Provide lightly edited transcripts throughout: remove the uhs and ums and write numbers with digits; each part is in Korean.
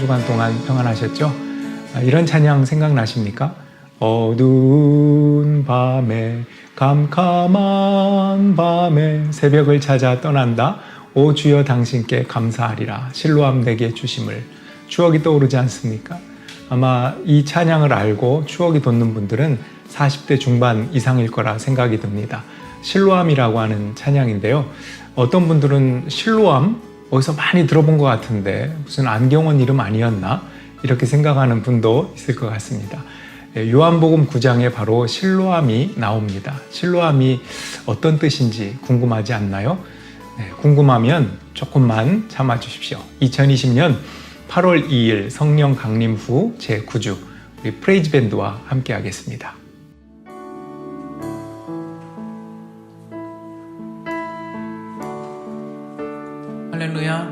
주간 동안 평안하셨죠? 이런 찬양 생각나십니까? 어두운 밤에 캄캄한 밤에 새벽을 찾아 떠난다. 오 주여 당신께 감사하리라. 실로암 내게 주심을. 추억이 떠오르지 않습니까? 아마 이 찬양을 알고 추억이 돋는 분들은 40대 중반 이상일 거라 생각이 듭니다. 실로암이라고 하는 찬양인데요. 어떤 분들은 실로암? 어디서 많이 들어본 것 같은데 무슨 안경원 이름 아니었나? 이렇게 생각하는 분도 있을 것 같습니다. 요한복음 9장에 바로 실로암이 나옵니다. 실로암이 어떤 뜻인지 궁금하지 않나요? 궁금하면 조금만 참아 주십시오. 2020년 8월 2일 성령 강림 후 제9주 우리 프레이즈 밴드와 함께 하겠습니다. 할렐루야,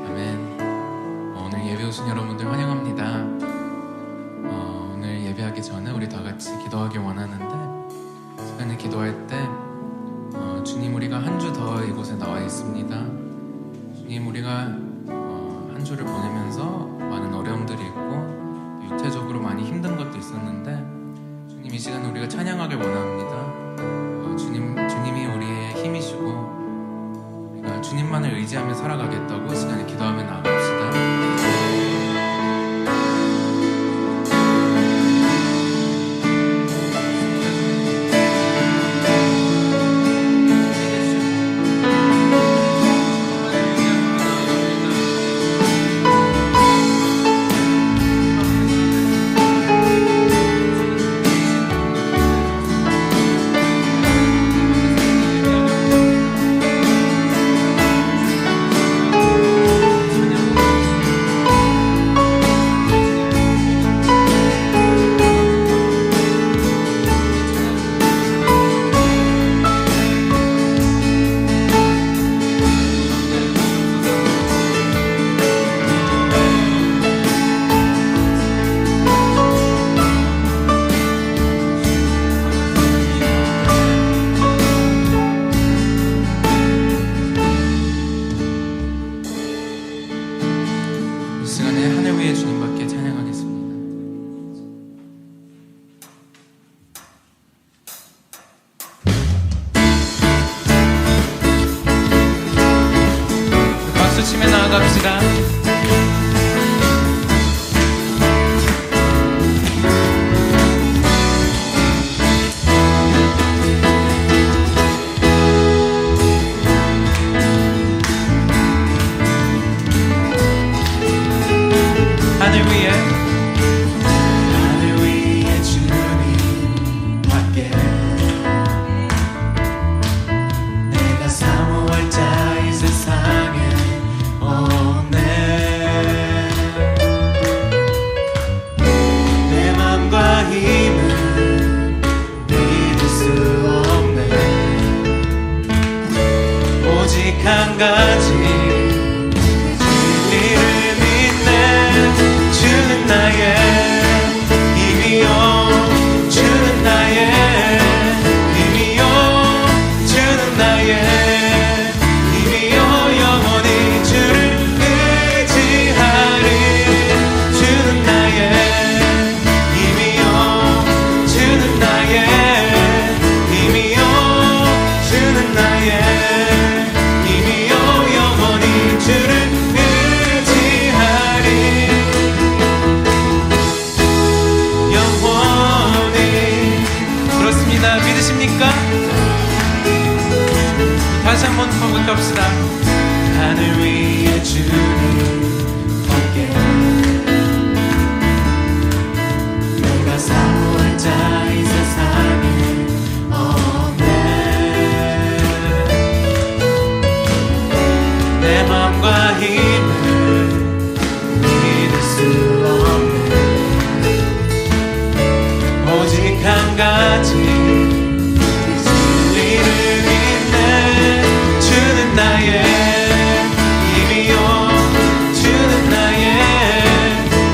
아멘. 오늘 예배 오신 여러분들 환영합니다. 오늘 예배하기 전에 우리 다 같이 기도하기 원하는데, 시간에 기도할 때 주님, 우리가 한 주 더 이곳에 나와 있습니다. 주님, 우리가 한 주를 보내면서 많은 어려움들이 있고 육체적으로 많이 힘든 것도 있었는데, 주님, 이 시간에 우리가 찬양하길 원합니다. 주님이 우리의 힘이시고 우리가 주님만을 의지하며 살아가겠다고 시간에 기도하며 나아갑시다. 나아갑시다. 하늘 위에 주님 밖에 내가 사모할 자 이 세상에 내 맘과 힘을 믿을 수 없네. 오직 한 가지 진리를 믿네. 주는 나의 힘이요, 주는 나의 힘이요, 주는 나의 다시 한번 고백합시다. 하늘 위에 주님 밖에 내가 사모할 자 이 세상에 없네. 내 맘과 힘을 믿을 수 없네. 오직 한 가지 나의 힘이요, 주는 나의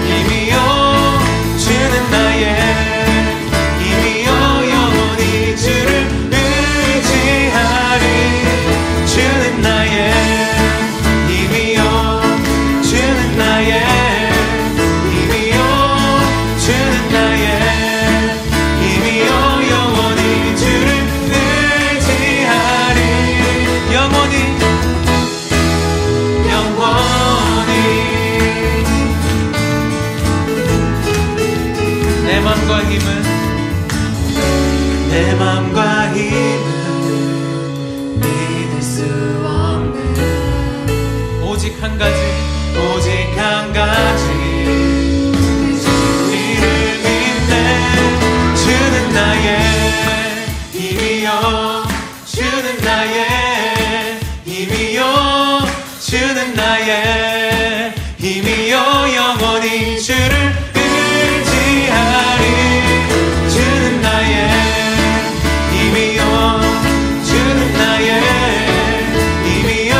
힘이요, 주는 나의 힘이요, 능력과 힘은 믿을 수 없는 오직 한 가지 주를 믿네. 주는 나의 힘이요 주는 나의 힘이요 주는 나의 힘이요 영원히 주를 의지하리. 주는 나의 힘이요 주는 나의 힘이요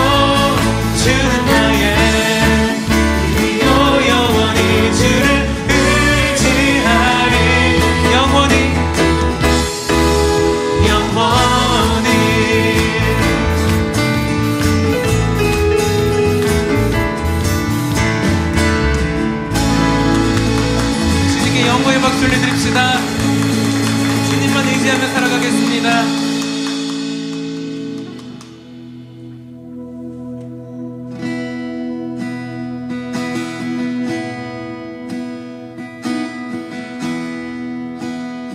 주는 나의 힘이요 영원히 주를 의지하리. 영원히 주님께 영광의 박수를 드립시다. 주님만 의지하며 살아가겠습니다.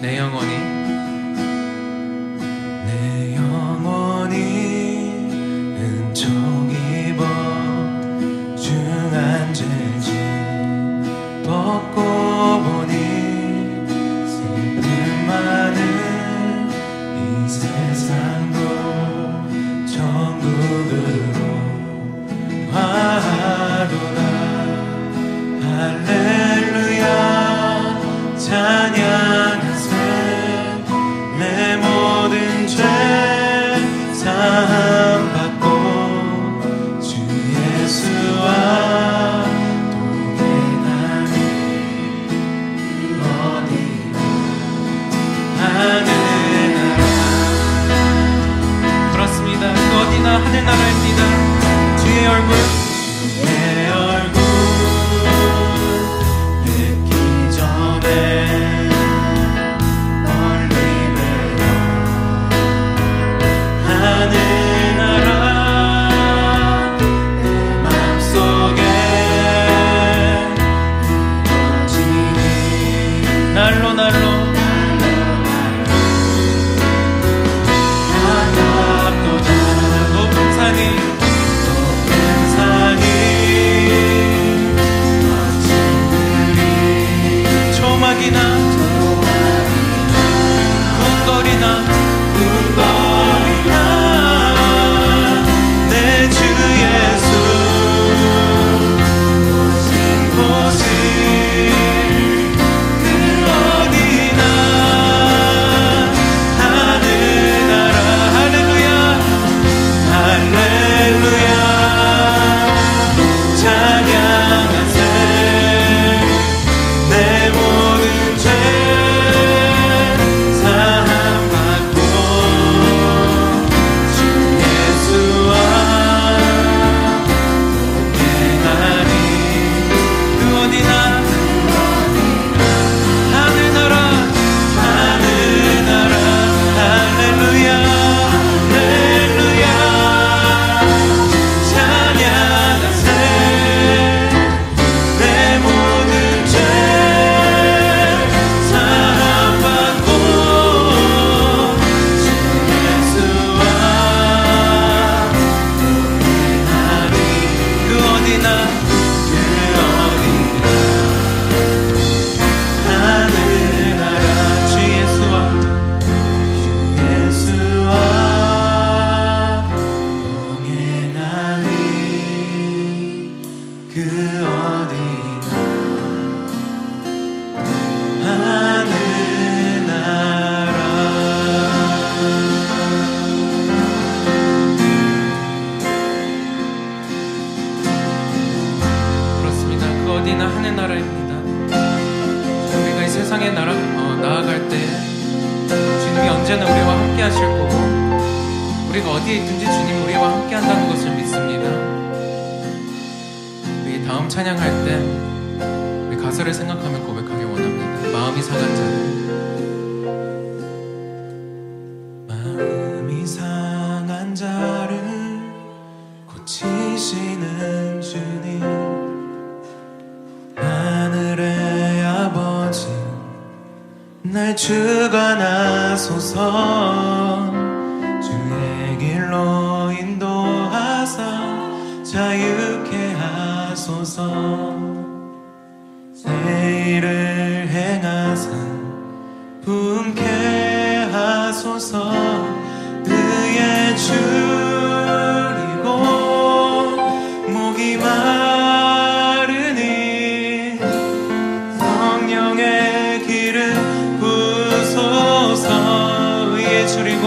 내 영혼이 은총 입어 중한 죄짐 벗고 보니 슬픔 많은 이 세상도 천국으로 화하도다. 할렐루야 찬양하세. 내 모든 죄 사함 받고 주 예수와 동행하니 어디나 하늘나라. 그렇습니다. 그 어디나 하늘나라입니다. 주의 얼굴 뵙기 전에 하늘나라 내 맘속에 이루어지니 날로 반갑도다. 높은 산이 멋진 들이 초막이나 궁궐이나 내 주 예수 오신 곳을 그 어디나 하늘나라. 할렐루야 할렐루야 찬양하세. 내 모든 죄 사함 받고 주 예수와 동행하니 그 어디나 하늘나라 할렐루야 할렐루야 찬양하세. 내 모든 죄 사함 받고 주 예수와 동행하니 그 어디나 하늘나라. 주 예수와 동행하니 그 어디나 하늘나라. 그렇습니다. 그 어디나 하늘나라입니다. 우리가 이 세상에 나아갈 때 주님이 언제나 우리와 함께 하실 거고 우리가 어디에 있든지 주님이 우리와 함께 한다는 것을 믿습니다. 우리 다음 찬양할 때 우리 가사를 생각하며 고백하기 원합니다. 마음이 상한 자를. 마음이 상한 자를 고치시는 주님 하늘의 아버지 날 주관하소서. 줄이고 목이 마르니 성령의 기름 부으소서. 의에 줄이고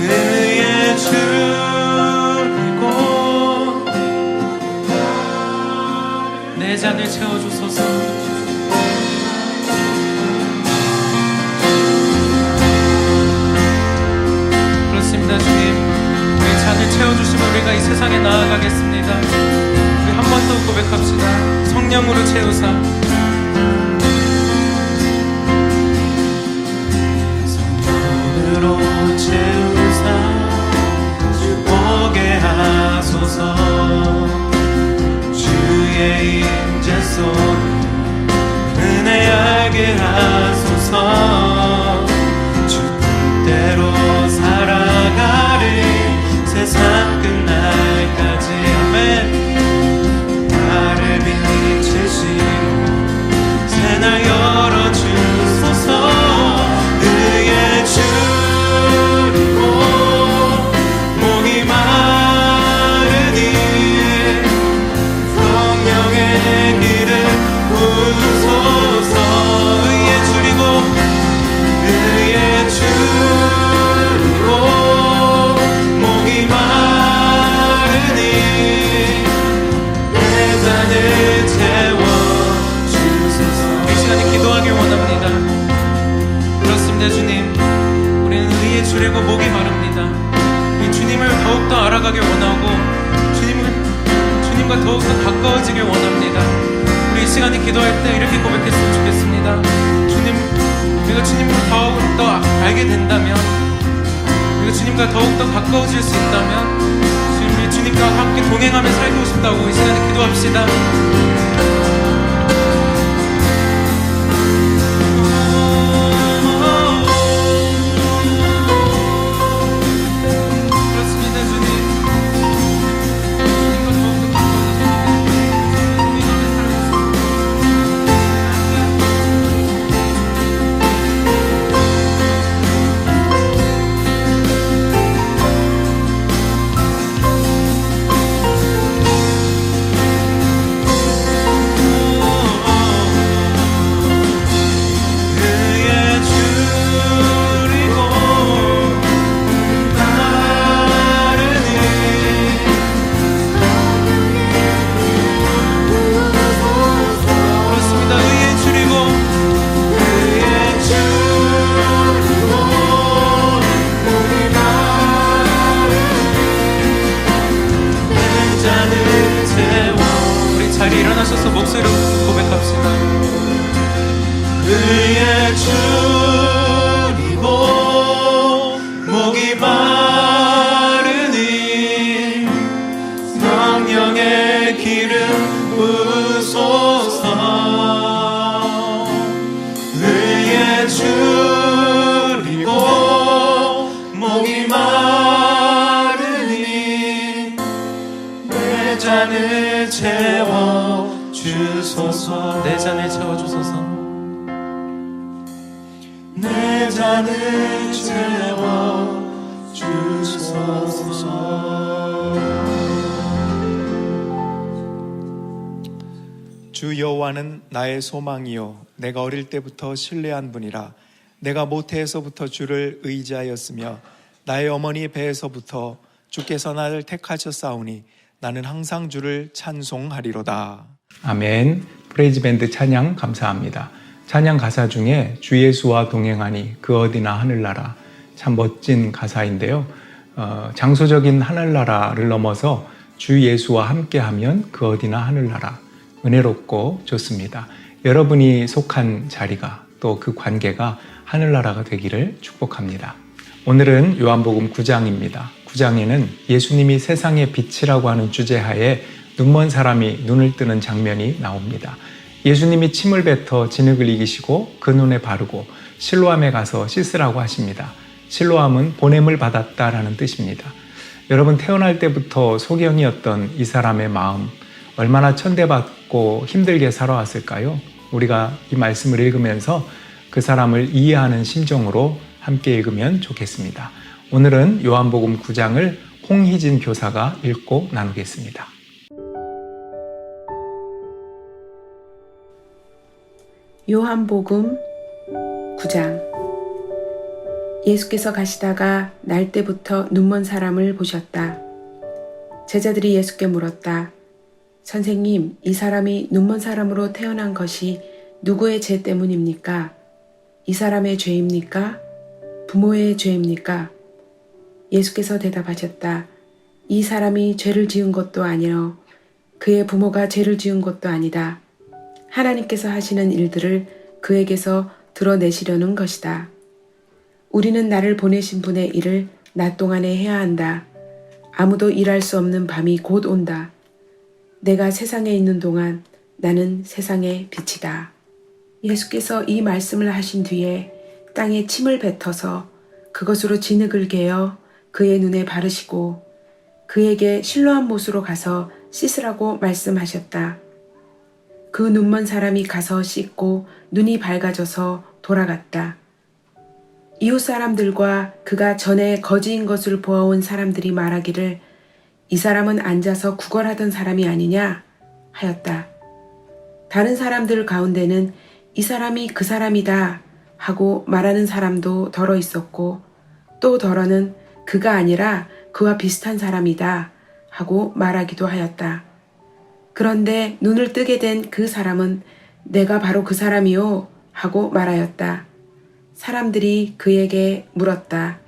의에 줄이고 내 잔을 채워주소서. 그렇습니다. 주님, 우리 잔을 채워주시면 우리가 이 세상에 나아가겠습니다. 우리 한 번 더 고백합시다. 성령으로 채우사, 성령으로 채우사 주 보게 하소서. 주의 임재 속 은혜 알게 하소서. 주 뜻대로 살아가리 세상 끝날까지. 아멘. 나를 비추시고 새날 열어주소서. 의에 줄이고 목이 마르니 성령의 기름 부으소서. 의에 줄이고 의에 줄이고 목이 마르니 내 잔을 채워주소서. 이 시간에 기도하길 원합니다. 그렇습니다. 주님, 우리는 의에 줄이고 목이 마릅니다. 이 주님을 더욱더 알아가길 원하고 주님과 더욱더 가까워지길 원합니다. 우리 이 시간에 기도할 때 이렇게 고백했으면 좋겠습니다. 주님, 우리가 주님을 더욱더 알게 된다면, 우리가 주님과 더욱더 가까워질 수 있다면 주님, 주님과 함께 동행하며 살고 싶다고 이 시간에 기도합시다. 그렇습니다. 주님, 주님과 더욱더 자리에 일어나셔서 목소리로 고백합시다. 의에 줄이고 목이 마르니 성령의 기름 부으소서. 의에 줄이고 목이 마르니 내 잔을 채워주소서. 내 잔을 채워주소서. 내 잔을 채워주소서. 주 여호와는 나의 소망이요 내가 어릴 때부터 신뢰한 분이라. 내가 모태에서부터 주를 의지하였으며 나의 어머니 배에서부터 주께서 나를 택하셨사오니 나는 항상 주를 찬송하리로다. 아멘. 프레이즈 밴드 찬양 감사합니다. 찬양 가사 중에 주 예수와 동행하니 그 어디나 하늘나라, 참 멋진 가사인데요. 장소적인 하늘나라를 넘어서 주 예수와 함께하면 그 어디나 하늘나라, 은혜롭고 좋습니다. 여러분이 속한 자리가 또 그 관계가 하늘나라가 되기를 축복합니다. 오늘은 요한복음 9장입니다. 9장에는 예수님이 세상의 빛이라고 하는 주제하에 눈먼 사람이 눈을 뜨는 장면이 나옵니다. 예수님이 침을 뱉어 진흙을 이기시고 그 눈에 바르고 실로암에 가서 씻으라고 하십니다. 실로암은 보냄을 받았다라는 뜻입니다. 여러분, 태어날 때부터 소경이었던 이 사람의 마음, 얼마나 천대받고 힘들게 살아왔을까요? 우리가 이 말씀을 읽으면서 그 사람을 이해하는 심정으로 함께 읽으면 좋겠습니다. 오늘은 요한복음 9장을 홍희진 교사가 읽고 나누겠습니다. 요한복음 9장. 예수께서 가시다가 날 때부터 눈먼 사람을 보셨다. 제자들이 예수께 물었다. 선생님, 이 사람이 눈먼 사람으로 태어난 것이 누구의 죄 때문입니까? 이 사람의 죄입니까? 부모의 죄입니까? 예수께서 대답하셨다. 이 사람이 죄를 지은 것도 아니요 그의 부모가 죄를 지은 것도 아니다. 하나님께서 하시는 일들을 그에게서 드러내시려는 것이다. 우리는 나를 보내신 분의 일을 낮 동안에 해야 한다. 아무도 일할 수 없는 밤이 곧 온다. 내가 세상에 있는 동안 나는 세상의 빛이다. 예수께서 이 말씀을 하신 뒤에 땅에 침을 뱉어서 그것으로 진흙을 개어 그의 눈에 바르시고 그에게 실로암 못으로 가서 씻으라고 말씀하셨다. 그 눈먼 사람이 가서 씻고 눈이 밝아져서 돌아갔다. 이웃 사람들과 그가 전에 거지인 것을 보아온 사람들이 말하기를 이 사람은 앉아서 구걸하던 사람이 아니냐 하였다. 다른 사람들 가운데는 이 사람이 그 사람이다 하고 말하는 사람도 더러 있었고 또 더러는 그가 아니라 그와 비슷한 사람이다 하고 말하기도 하였다. 그런데 눈을 뜨게 된 그 사람은 내가 바로 그 사람이요 하고 말하였다. 사람들이 그에게 물었다.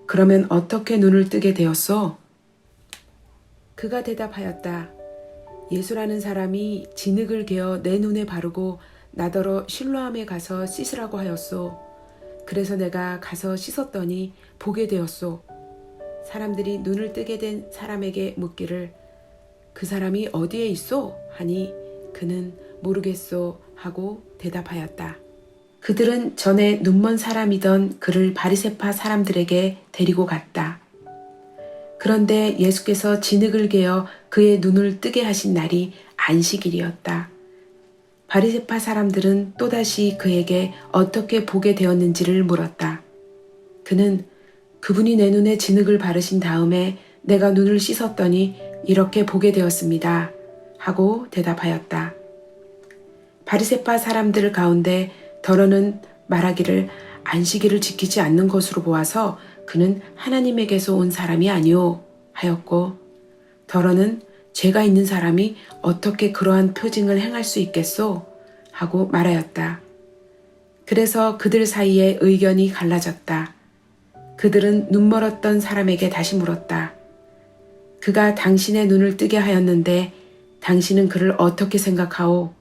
그러면 어떻게 눈을 뜨게 되었소? 그가 대답하였다. 예수라는 사람이 진흙을 개어 내 눈에 바르고 나더러 실로암에 가서 씻으라고 하였소. 그래서 내가 가서 씻었더니 보게 되었소. 사람들이 눈을 뜨게 된 사람에게 묻기를 그 사람이 어디에 있소? 하니 그는 모르겠소 하고 대답하였다. 그들은 전에 눈먼 사람이던 그를 바리새파 사람들에게 데리고 갔다. 그런데 예수께서 진흙을 개어 그의 눈을 뜨게 하신 날이 안식일이었다. 바리새파 사람들은 또다시 그에게 어떻게 보게 되었는지를 물었다. 그는 그분이 내 눈에 진흙을 바르신 다음에 내가 눈을 씻었더니 이렇게 보게 되었습니다. 하고 대답하였다. 바리새파 사람들 가운데 더러는 말하기를 안식일을 지키지 않는 것으로 보아서 그는 하나님에게서 온 사람이 아니오 하였고 더러는 죄가 있는 사람이 어떻게 그러한 표징을 행할 수 있겠소? 하고 말하였다. 그래서 그들 사이에 의견이 갈라졌다. 그들은 눈멀었던 사람에게 다시 물었다. 그가 당신의 눈을 뜨게 하였는데 당신은 그를 어떻게 생각하오?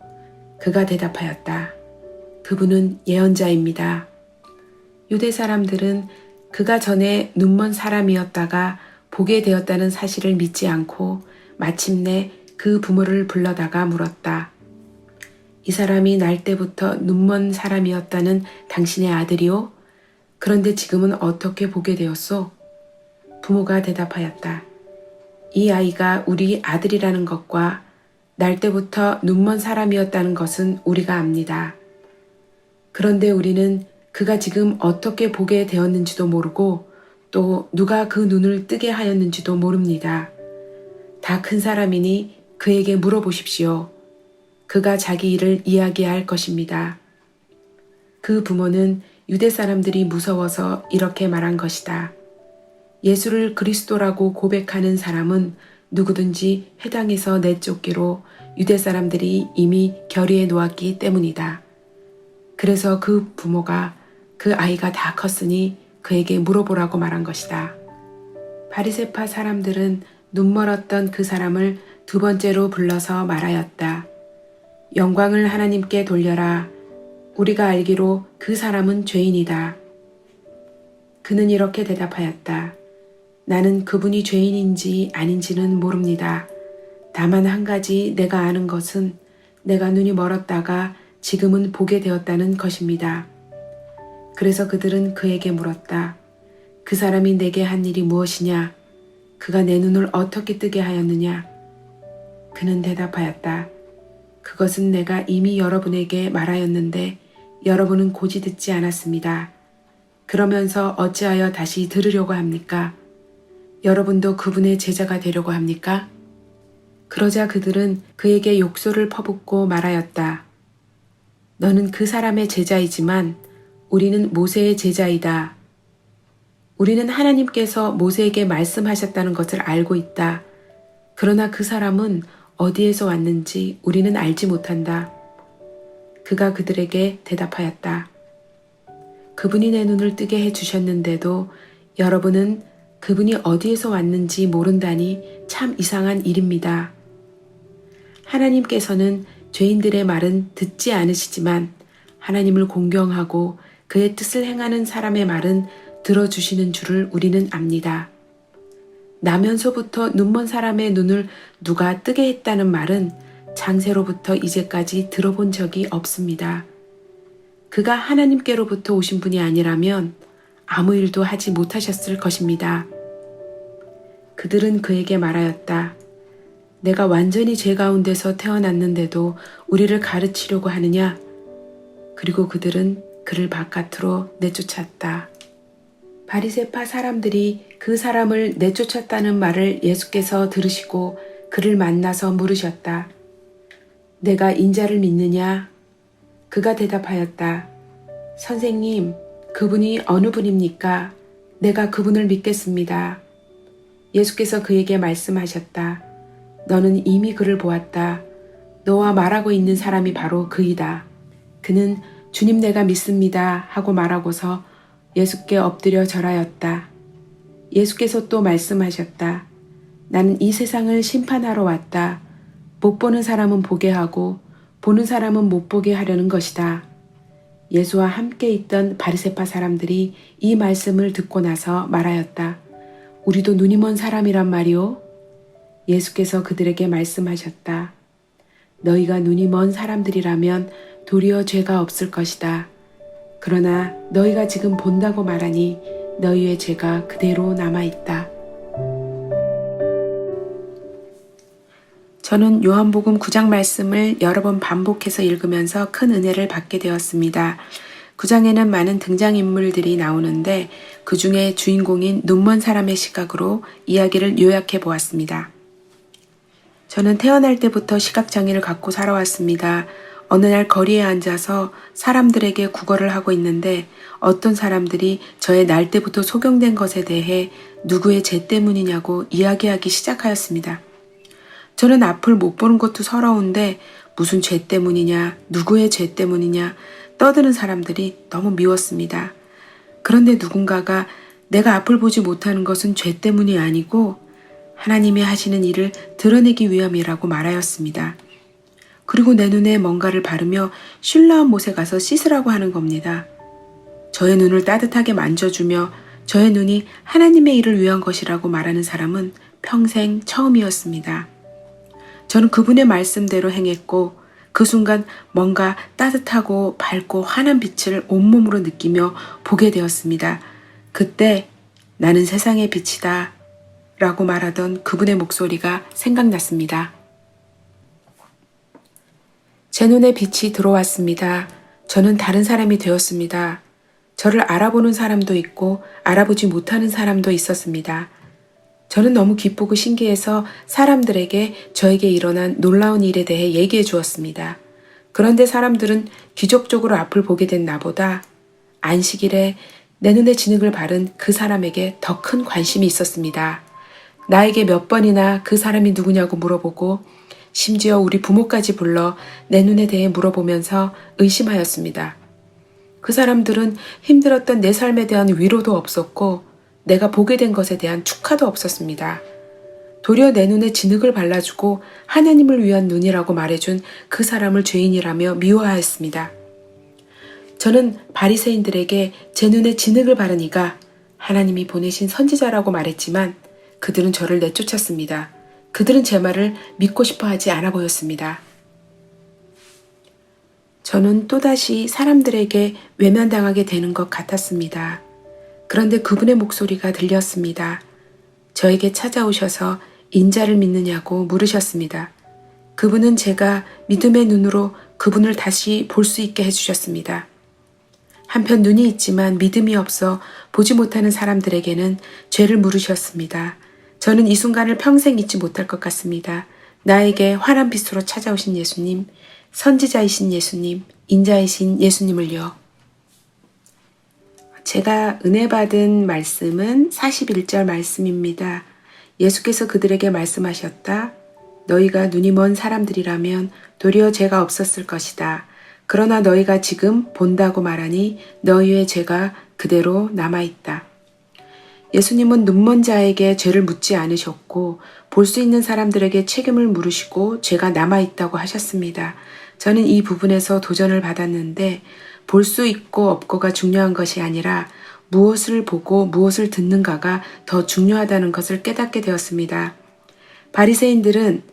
그가 대답하였다. 그분은 예언자입니다. 유대 사람들은 그가 전에 눈먼 사람이었다가 보게 되었다는 사실을 믿지 않고 마침내 그 부모를 불러다가 물었다. 이 사람이 날 때부터 눈먼 사람이었다는 당신의 아들이오? 그런데 지금은 어떻게 보게 되었소? 부모가 대답하였다. 이 아이가 우리 아들이라는 것과 날 때부터 눈먼 사람이었다는 것은 우리가 압니다. 그런데 우리는 그가 지금 어떻게 보게 되었는지도 모르고 또 누가 그 눈을 뜨게 하였는지도 모릅니다. 다 큰 사람이니 그에게 물어보십시오. 그가 자기 일을 이야기할 것입니다. 그 부모는 유대 사람들이 무서워서 이렇게 말한 것이다. 예수를 그리스도라고 고백하는 사람은 누구든지 회당에서 내쫓기로 유대 사람들이 이미 결의해 놓았기 때문이다. 그래서 그 부모가 그 아이가 다 컸으니 그에게 물어보라고 말한 것이다. 바리새파 사람들은 눈멀었던 그 사람을 두 번째로 불러서 말하였다. 영광을 하나님께 돌려라. 우리가 알기로 그 사람은 죄인이다. 그는 이렇게 대답하였다. 나는 그분이 죄인인지 아닌지는 모릅니다. 다만 한 가지 내가 아는 것은 내가 눈이 멀었다가 지금은 보게 되었다는 것입니다. 그래서 그들은 그에게 물었다. 그 사람이 내게 한 일이 무엇이냐? 그가 내 눈을 어떻게 뜨게 하였느냐? 그는 대답하였다. 그것은 내가 이미 여러분에게 말하였는데 여러분은 고지 듣지 않았습니다. 그러면서 어찌하여 다시 들으려고 합니까? 여러분도 그분의 제자가 되려고 합니까? 그러자 그들은 그에게 욕설을 퍼붓고 말하였다. 너는 그 사람의 제자이지만 우리는 모세의 제자이다. 우리는 하나님께서 모세에게 말씀하셨다는 것을 알고 있다. 그러나 그 사람은 어디에서 왔는지 우리는 알지 못한다. 그가 그들에게 대답하였다. 그분이 내 눈을 뜨게 해주셨는데도 여러분은 그분이 어디에서 왔는지 모른다니 참 이상한 일입니다. 하나님께서는 죄인들의 말은 듣지 않으시지만 하나님을 공경하고 그의 뜻을 행하는 사람의 말은 들어주시는 줄을 우리는 압니다. 나면서부터 눈먼 사람의 눈을 누가 뜨게 했다는 말은 장세로부터 이제까지 들어본 적이 없습니다. 그가 하나님께로부터 오신 분이 아니라면 아무 일도 하지 못하셨을 것입니다. 그들은 그에게 말하였다. 내가 완전히 죄 가운데서 태어났는데도 우리를 가르치려고 하느냐? 그리고 그들은 그를 바깥으로 내쫓았다. 바리새파 사람들이 그 사람을 내쫓았다는 말을 예수께서 들으시고 그를 만나서 물으셨다. 내가 인자를 믿느냐? 그가 대답하였다. 선생님, 그분이 어느 분입니까? 내가 그분을 믿겠습니다. 예수께서 그에게 말씀하셨다. 너는 이미 그를 보았다. 너와 말하고 있는 사람이 바로 그이다. 그는 주님 내가 믿습니다 하고 말하고서 예수께 엎드려 절하였다. 예수께서 또 말씀하셨다. 나는 이 세상을 심판하러 왔다. 못 보는 사람은 보게 하고 보는 사람은 못 보게 하려는 것이다. 예수와 함께 있던 바리새파 사람들이 이 말씀을 듣고 나서 말하였다. 우리도 눈이 먼 사람이란 말이오? 예수께서 그들에게 말씀하셨다. 너희가 눈이 먼 사람들이라면 도리어 죄가 없을 것이다. 그러나 너희가 지금 본다고 말하니 너희의 죄가 그대로 남아있다. 저는 요한복음 9장 말씀을 여러 번 반복해서 읽으면서 큰 은혜를 받게 되었습니다. 9장에는 많은 등장인물들이 나오는데 그 중에 주인공인 눈먼 사람의 시각으로 이야기를 요약해 보았습니다. 저는 태어날 때부터 시각장애를 갖고 살아왔습니다. 어느 날 거리에 앉아서 사람들에게 구걸을 하고 있는데 어떤 사람들이 저의 날 때부터 소경된 것에 대해 누구의 죄 때문이냐고 이야기하기 시작하였습니다. 저는 앞을 못 보는 것도 서러운데 무슨 죄 때문이냐, 누구의 죄 때문이냐 떠드는 사람들이 너무 미웠습니다. 그런데 누군가가 내가 앞을 보지 못하는 것은 죄 때문이 아니고 하나님이 하시는 일을 드러내기 위함이라고 말하였습니다. 그리고 내 눈에 뭔가를 바르며 실로암 못에 가서 씻으라고 하는 겁니다. 저의 눈을 따뜻하게 만져주며 저의 눈이 하나님의 일을 위한 것이라고 말하는 사람은 평생 처음이었습니다. 저는 그분의 말씀대로 행했고 그 순간 뭔가 따뜻하고 밝고 환한 빛을 온몸으로 느끼며 보게 되었습니다. 그때 나는 세상의 빛이다 라고 말하던 그분의 목소리가 생각났습니다. 제 눈에 빛이 들어왔습니다. 저는 다른 사람이 되었습니다. 저를 알아보는 사람도 있고 알아보지 못하는 사람도 있었습니다. 저는 너무 기쁘고 신기해서 사람들에게 저에게 일어난 놀라운 일에 대해 얘기해 주었습니다. 그런데 사람들은 기적적으로 앞을 보게 된 나보다 안식일에 내 눈에 진흙을 바른 그 사람에게 더 큰 관심이 있었습니다. 나에게 몇 번이나 그 사람이 누구냐고 물어보고 심지어 우리 부모까지 불러 내 눈에 대해 물어보면서 의심하였습니다. 그 사람들은 힘들었던 내 삶에 대한 위로도 없었고 내가 보게 된 것에 대한 축하도 없었습니다. 도리어 내 눈에 진흙을 발라주고 하나님을 위한 눈이라고 말해준 그 사람을 죄인이라며 미워하였습니다. 저는 바리새인들에게 제 눈에 진흙을 바른 이가 하나님이 보내신 선지자라고 말했지만 그들은 저를 내쫓았습니다. 그들은 제 말을 믿고 싶어 하지 않아 보였습니다. 저는 또다시 사람들에게 외면당하게 되는 것 같았습니다. 그런데 그분의 목소리가 들렸습니다. 저에게 찾아오셔서 인자를 믿느냐고 물으셨습니다. 그분은 제가 믿음의 눈으로 그분을 다시 볼 수 있게 해주셨습니다. 한편 눈이 있지만 믿음이 없어 보지 못하는 사람들에게는 죄를 물으셨습니다. 저는 이 순간을 평생 잊지 못할 것 같습니다. 나에게 환한 빛으로 찾아오신 예수님, 선지자이신 예수님, 인자이신 예수님을요. 제가 은혜 받은 말씀은 41절 말씀입니다. 예수께서 그들에게 말씀하셨다. 너희가 눈이 먼 사람들이라면 도리어 죄가 없었을 것이다. 그러나 너희가 지금 본다고 말하니 너희의 죄가 그대로 남아있다. 예수님은 눈먼 자에게 죄를 묻지 않으셨고 볼 수 있는 사람들에게 책임을 물으시고 죄가 남아있다고 하셨습니다. 저는 이 부분에서 도전을 받았는데 볼 수 있고 없고가 중요한 것이 아니라 무엇을 보고 무엇을 듣는가가 더 중요하다는 것을 깨닫게 되었습니다. 바리새인들은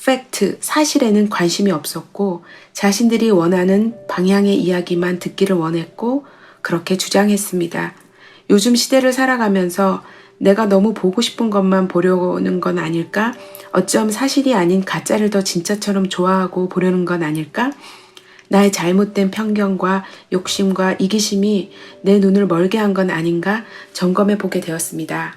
팩트, 사실에는 관심이 없었고 자신들이 원하는 방향의 이야기만 듣기를 원했고 그렇게 주장했습니다. 요즘 시대를 살아가면서 내가 너무 보고 싶은 것만 보려는 건 아닐까? 어쩜 사실이 아닌 가짜를 더 진짜처럼 좋아하고 보려는 건 아닐까? 나의 잘못된 편견과 욕심과 이기심이 내 눈을 멀게 한 건 아닌가 점검해 보게 되었습니다.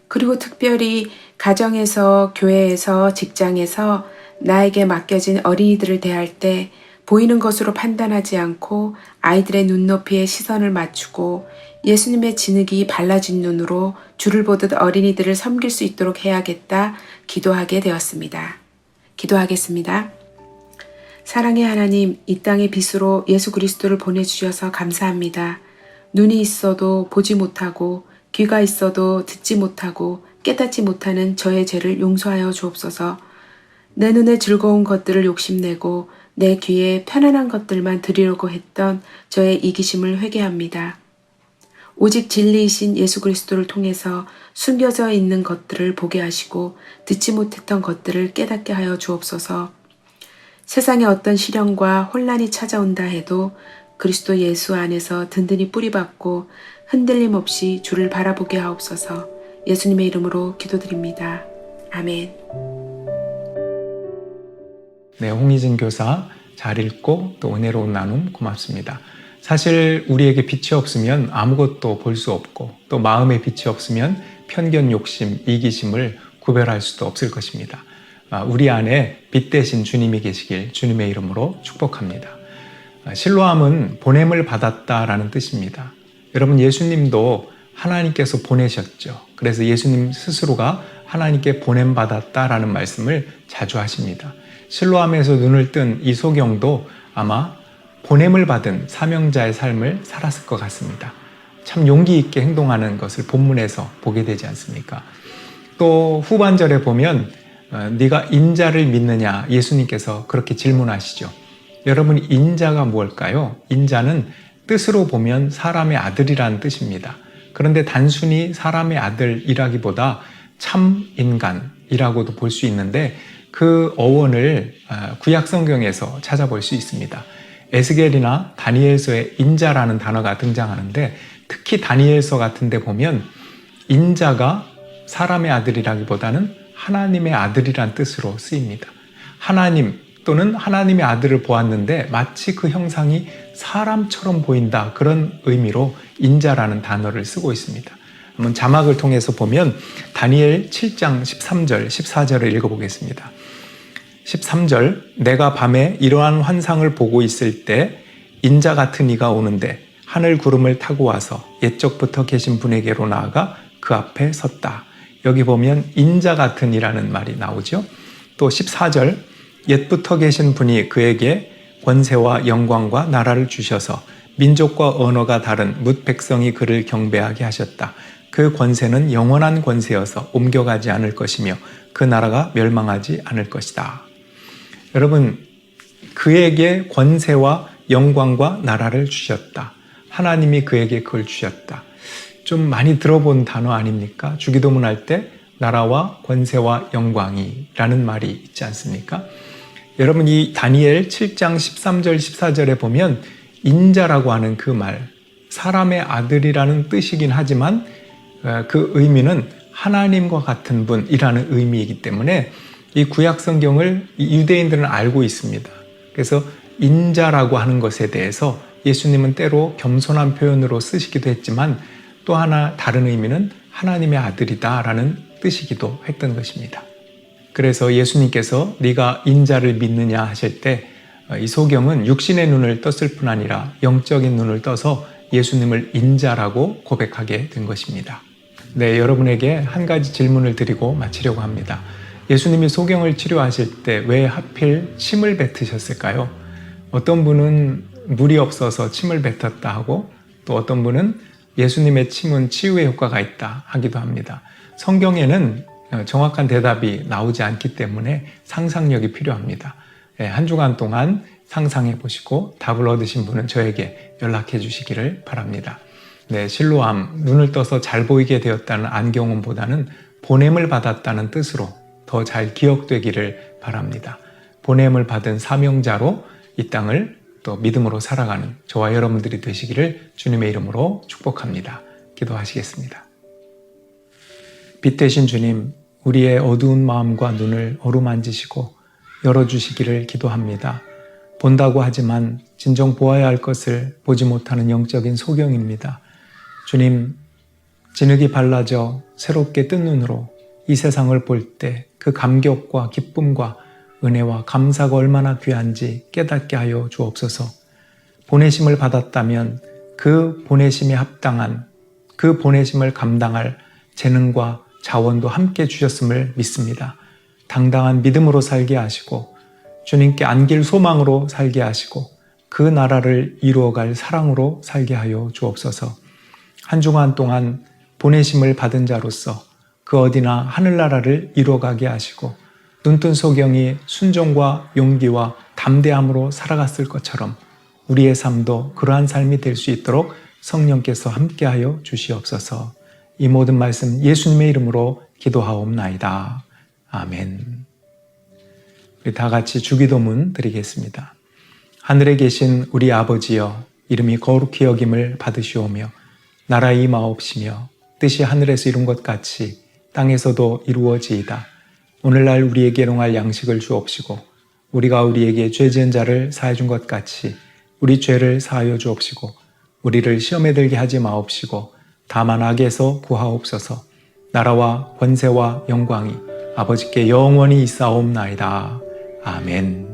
그리고 특별히 가정에서, 교회에서, 직장에서 나에게 맡겨진 어린이들을 대할 때 보이는 것으로 판단하지 않고 아이들의 눈높이에 시선을 맞추고 예수님의 진흙이 발라진 눈으로 주를 보듯 어린이들을 섬길 수 있도록 해야겠다 기도하게 되었습니다. 기도하겠습니다. 사랑의 하나님, 이 땅의 빛으로 예수 그리스도를 보내주셔서 감사합니다. 눈이 있어도 보지 못하고 귀가 있어도 듣지 못하고 깨닫지 못하는 저의 죄를 용서하여 주옵소서. 내 눈에 즐거운 것들을 욕심내고 내 귀에 편안한 것들만 들으려고 했던 저의 이기심을 회개합니다. 오직 진리이신 예수 그리스도를 통해서 숨겨져 있는 것들을 보게 하시고 듣지 못했던 것들을 깨닫게 하여 주옵소서. 세상에 어떤 시련과 혼란이 찾아온다 해도 그리스도 예수 안에서 든든히 뿌리박고 흔들림 없이 주를 바라보게 하옵소서. 예수님의 이름으로 기도드립니다. 아멘. 네, 홍희진 교사 잘 읽고 또 은혜로운 나눔 고맙습니다. 사실 우리에게 빛이 없으면 아무것도 볼 수 없고 또 마음에 빛이 없으면 편견, 욕심, 이기심을 구별할 수도 없을 것입니다. 우리 안에 빛 대신 주님이 계시길 주님의 이름으로 축복합니다. 실로암은 보냄을 받았다라는 뜻입니다. 여러분, 예수님도 하나님께서 보내셨죠. 그래서 예수님 스스로가 하나님께 보냄받았다라는 말씀을 자주 하십니다. 실로암에서 눈을 뜬 이소경도 아마 보냄을 받은 사명자의 삶을 살았을 것 같습니다. 참 용기 있게 행동하는 것을 본문에서 보게 되지 않습니까? 또 후반절에 보면 네가 인자를 믿느냐 예수님께서 그렇게 질문하시죠. 여러분, 인자가 무엇일까요? 인자는 뜻으로 보면 사람의 아들이라는 뜻입니다. 그런데 단순히 사람의 아들이라기보다 참 인간이라고도 볼 수 있는데 그 어원을 구약 성경에서 찾아볼 수 있습니다. 에스겔이나 다니엘서에 인자라는 단어가 등장하는데 특히 다니엘서 같은 데 보면 인자가 사람의 아들이라기보다는 하나님의 아들이란 뜻으로 쓰입니다. 하나님 또는 하나님의 아들을 보았는데 마치 그 형상이 사람처럼 보인다, 그런 의미로 인자라는 단어를 쓰고 있습니다. 한번 자막을 통해서 보면 다니엘 7장 13절, 14절을 읽어보겠습니다. 13절, 내가 밤에 이러한 환상을 보고 있을 때 인자 같은 이가 오는데 하늘 구름을 타고 와서 옛적부터 계신 분에게로 나아가 그 앞에 섰다. 여기 보면 인자 같은 이라는 말이 나오죠. 또 14절, 옛부터 계신 분이 그에게 권세와 영광과 나라를 주셔서 민족과 언어가 다른 뭇 백성이 그를 경배하게 하셨다. 그 권세는 영원한 권세여서 옮겨가지 않을 것이며 그 나라가 멸망하지 않을 것이다. 여러분, 그에게 권세와 영광과 나라를 주셨다. 하나님이 그에게 그걸 주셨다. 좀 많이 들어본 단어 아닙니까? 주기도문 할 때 나라와 권세와 영광이라는 말이 있지 않습니까? 여러분, 이 다니엘 7장 13절 14절에 보면 인자라고 하는 그 말, 사람의 아들이라는 뜻이긴 하지만 그 의미는 하나님과 같은 분이라는 의미이기 때문에 이 구약 성경을 유대인들은 알고 있습니다. 그래서 인자라고 하는 것에 대해서 예수님은 때로 겸손한 표현으로 쓰시기도 했지만 또 하나 다른 의미는 하나님의 아들이다 라는 뜻이기도 했던 것입니다. 그래서 예수님께서 네가 인자를 믿느냐 하실 때 이 소경은 육신의 눈을 떴을 뿐 아니라 영적인 눈을 떠서 예수님을 인자라고 고백하게 된 것입니다. 네, 여러분에게 한 가지 질문을 드리고 마치려고 합니다. 예수님이 소경을 치료하실 때 왜 하필 침을 뱉으셨을까요? 어떤 분은 물이 없어서 침을 뱉었다 하고 또 어떤 분은 예수님의 침은 치유의 효과가 있다 하기도 합니다. 성경에는 정확한 대답이 나오지 않기 때문에 상상력이 필요합니다. 한 주간 동안 상상해 보시고 답을 얻으신 분은 저에게 연락해 주시기를 바랍니다. 네, 실로암, 눈을 떠서 잘 보이게 되었다는 안경원보다는 보냄을 받았다는 뜻으로 더 잘 기억되기를 바랍니다. 보냄을 받은 사명자로 이 땅을 또 믿음으로 살아가는 저와 여러분들이 되시기를 주님의 이름으로 축복합니다. 기도하시겠습니다. 빛 대신 주님, 우리의 어두운 마음과 눈을 어루만지시고 열어주시기를 기도합니다. 본다고 하지만 진정 보아야 할 것을 보지 못하는 영적인 소경입니다. 주님, 진흙이 발라져 새롭게 뜬 눈으로 이 세상을 볼 때 그 감격과 기쁨과 은혜와 감사가 얼마나 귀한지 깨닫게 하여 주옵소서. 보내심을 받았다면 그 보내심에 합당한 그 보내심을 감당할 재능과 자원도 함께 주셨음을 믿습니다. 당당한 믿음으로 살게 하시고 주님께 안길 소망으로 살게 하시고 그 나라를 이루어갈 사랑으로 살게 하여 주옵소서. 한 주간 동안 보내심을 받은 자로서 그 어디나 하늘나라를 이루어가게 하시고 눈뜬 소경이 순종과 용기와 담대함으로 살아갔을 것처럼 우리의 삶도 그러한 삶이 될 수 있도록 성령께서 함께하여 주시옵소서. 이 모든 말씀 예수님의 이름으로 기도하옵나이다. 아멘. 우리 다 같이 주기도문 드리겠습니다. 하늘에 계신 우리 아버지여, 이름이 거룩히 여김을 받으시오며 나라의 임하옵시며 뜻이 하늘에서 이룬 것 같이 땅에서도 이루어지이다. 오늘날 우리에게 일용할 양식을 주옵시고 우리가 우리에게 죄 지은 자를 사해 준 것 같이 우리 죄를 사하여 주옵시고 우리를 시험에 들게 하지 마옵시고 다만 악에서 구하옵소서. 나라와 권세와 영광이 아버지께 영원히 있사옵나이다. 아멘.